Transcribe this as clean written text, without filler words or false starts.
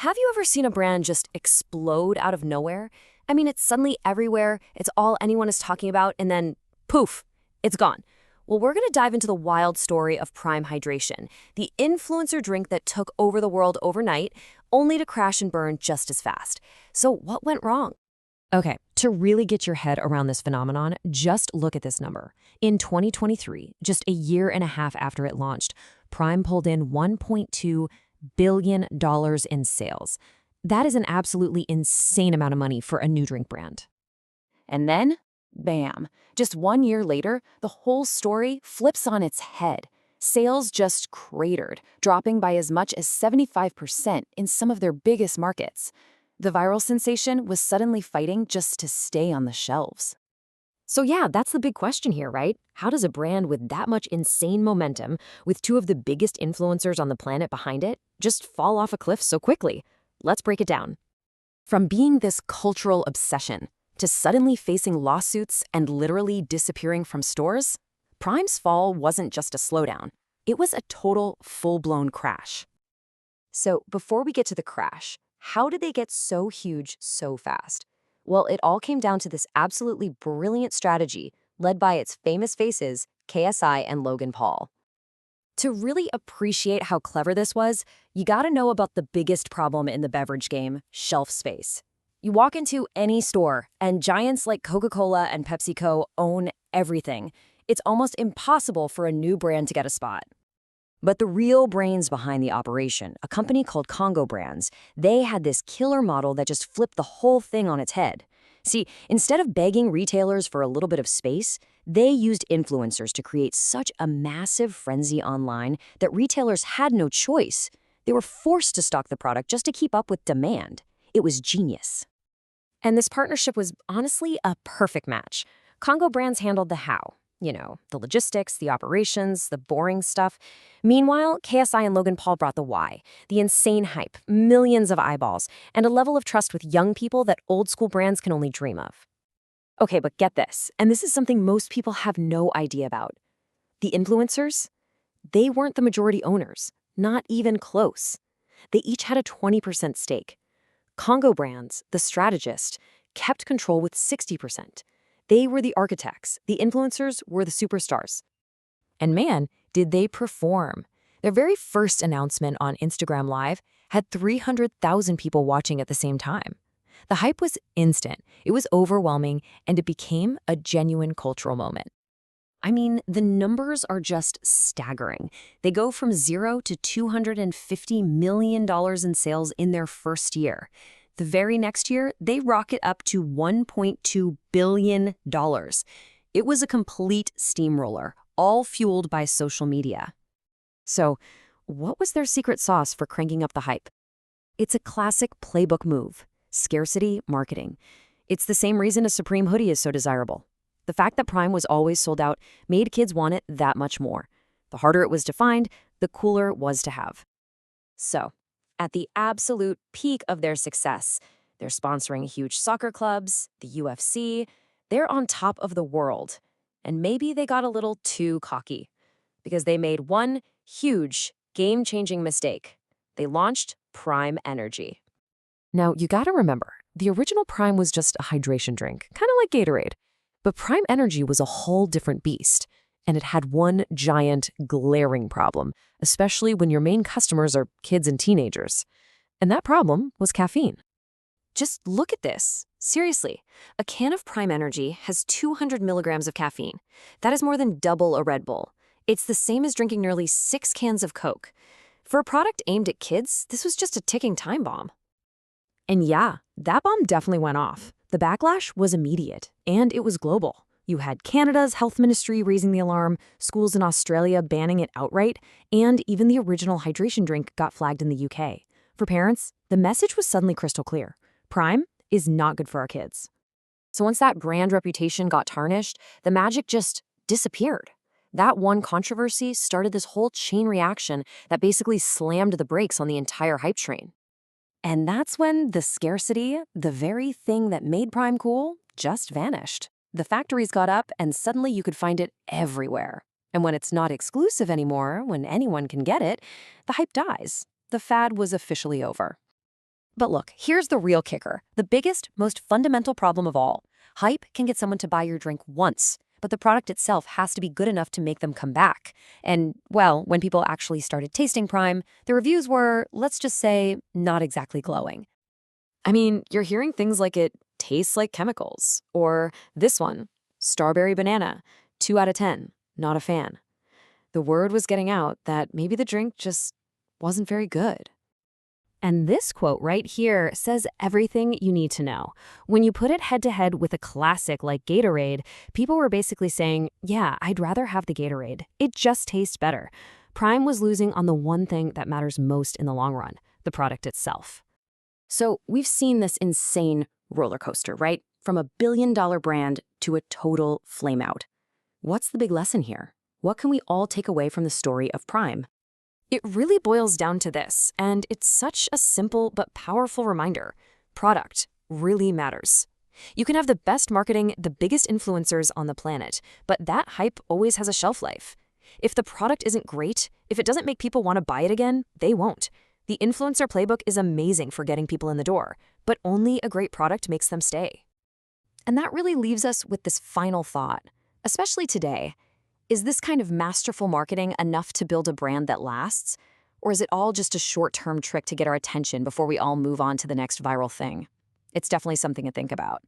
Have you ever seen a brand just explode out of nowhere? I mean, it's suddenly everywhere, it's all anyone is talking about, and then poof, it's gone. Well, we're going to dive into the wild story of Prime Hydration, the influencer drink that took over the world overnight, only to crash and burn just as fast. So, what went wrong? Okay, to really get your head around this phenomenon, just look at this number. In 2023, just a year and a half after it launched, Prime pulled in $1.2 billion in sales. That is an absolutely insane amount of money for a new drink brand. And then, bam, just 1 year later, the whole story flips on its head. Sales just cratered, dropping by as much as 75% in some of their biggest markets. The viral sensation was suddenly fighting just to stay on the shelves. So yeah, that's the big question here, right? How does a brand with that much insane momentum, with two of the biggest influencers on the planet behind it, just fall off a cliff so quickly? Let's break it down. From being this cultural obsession to suddenly facing lawsuits and literally disappearing from stores, Prime's fall wasn't just a slowdown. It was a total, full-blown crash. So before we get to the crash, how did they get so huge so fast? Well, it all came down to this absolutely brilliant strategy led by its famous faces, KSI and Logan Paul. To really appreciate how clever this was, you gotta know about the biggest problem in the beverage game, shelf space. You walk into any store, and giants like Coca-Cola and PepsiCo own everything. It's almost impossible for a new brand to get a spot. But the real brains behind the operation, a company called Congo Brands, they had this killer model that just flipped the whole thing on its head. See, instead of begging retailers for a little bit of space, they used influencers to create such a massive frenzy online that retailers had no choice. They were forced to stock the product just to keep up with demand. It was genius. And this partnership was honestly a perfect match. Congo Brands handled the how. The logistics, the operations, the boring stuff. Meanwhile, KSI and Logan Paul brought the why, the insane hype, millions of eyeballs, and a level of trust with young people that old school brands can only dream of. Okay, but get this, and this is something most people have no idea about. The influencers, they weren't the majority owners, not even close. They each had a 20% stake. Congo Brands, the strategist, kept control with 60%. They were the architects. The influencers were the superstars. And man, did they perform. Their very first announcement on Instagram Live had 300,000 people watching at the same time. The hype was instant, it was overwhelming, and it became a genuine cultural moment. I mean, the numbers are just staggering. They go from 0 to $250 million in sales in their first year. The very next year, they rocket up to $1.2 billion. It was a complete steamroller, all fueled by social media. So, what was their secret sauce for cranking up the hype? It's a classic playbook move, scarcity marketing. It's the same reason a Supreme hoodie is so desirable. The fact that Prime was always sold out made kids want it that much more. The harder it was to find, the cooler it was to have. So, at the absolute peak of their success, they're sponsoring huge soccer clubs, the UFC. They're on top of the world. And maybe they got a little too cocky because they made one huge, game-changing mistake. They launched Prime Energy. Now, you gotta remember, the original Prime was just a hydration drink, kind of like Gatorade. But Prime Energy was a whole different beast. And it had one giant, glaring problem, especially when your main customers are kids and teenagers. And that problem was caffeine. Just look at this. Seriously, a can of Prime Energy has 200 milligrams of caffeine. That is more than double a Red Bull. It's the same as drinking nearly 6 cans of Coke. For a product aimed at kids, this was just a ticking time bomb. And yeah, that bomb definitely went off. The backlash was immediate, and it was global. You had Canada's health ministry raising the alarm, schools in Australia banning it outright, and even the original hydration drink got flagged in the UK. For parents, the message was suddenly crystal clear. Prime is not good for our kids. So once that brand reputation got tarnished, the magic just disappeared. That one controversy started this whole chain reaction that basically slammed the brakes on the entire hype train. And that's when the scarcity, the very thing that made Prime cool, just vanished. The factories got up, and suddenly you could find it everywhere. And when it's not exclusive anymore, when anyone can get it, the hype dies. The fad was officially over. But look, here's the real kicker. The biggest, most fundamental problem of all. Hype can get someone to buy your drink once, but the product itself has to be good enough to make them come back. And, well, when people actually started tasting Prime, the reviews were, let's just say, not exactly glowing. I mean, you're hearing things like it tastes like chemicals, or this one, strawberry banana, 2 out of 10, not a fan. The word was getting out that maybe the drink just wasn't very good. And this quote right here says everything you need to know. When you put it head-to-head with a classic like Gatorade, people were basically saying, yeah, I'd rather have the Gatorade. It just tastes better. Prime was losing on the one thing that matters most in the long run, the product itself. So we've seen this insane roller coaster, right? From a billion-dollar brand to a total flameout. What's the big lesson here? What can we all take away from the story of Prime? It really boils down to this, and it's such a simple but powerful reminder. Product really matters. You can have the best marketing, the biggest influencers on the planet, but that hype always has a shelf life. If the product isn't great, if it doesn't make people want to buy it again, they won't. The influencer playbook is amazing for getting people in the door, but only a great product makes them stay. And that really leaves us with this final thought, especially today. Is this kind of masterful marketing enough to build a brand that lasts? Or is it all just a short-term trick to get our attention before we all move on to the next viral thing? It's definitely something to think about.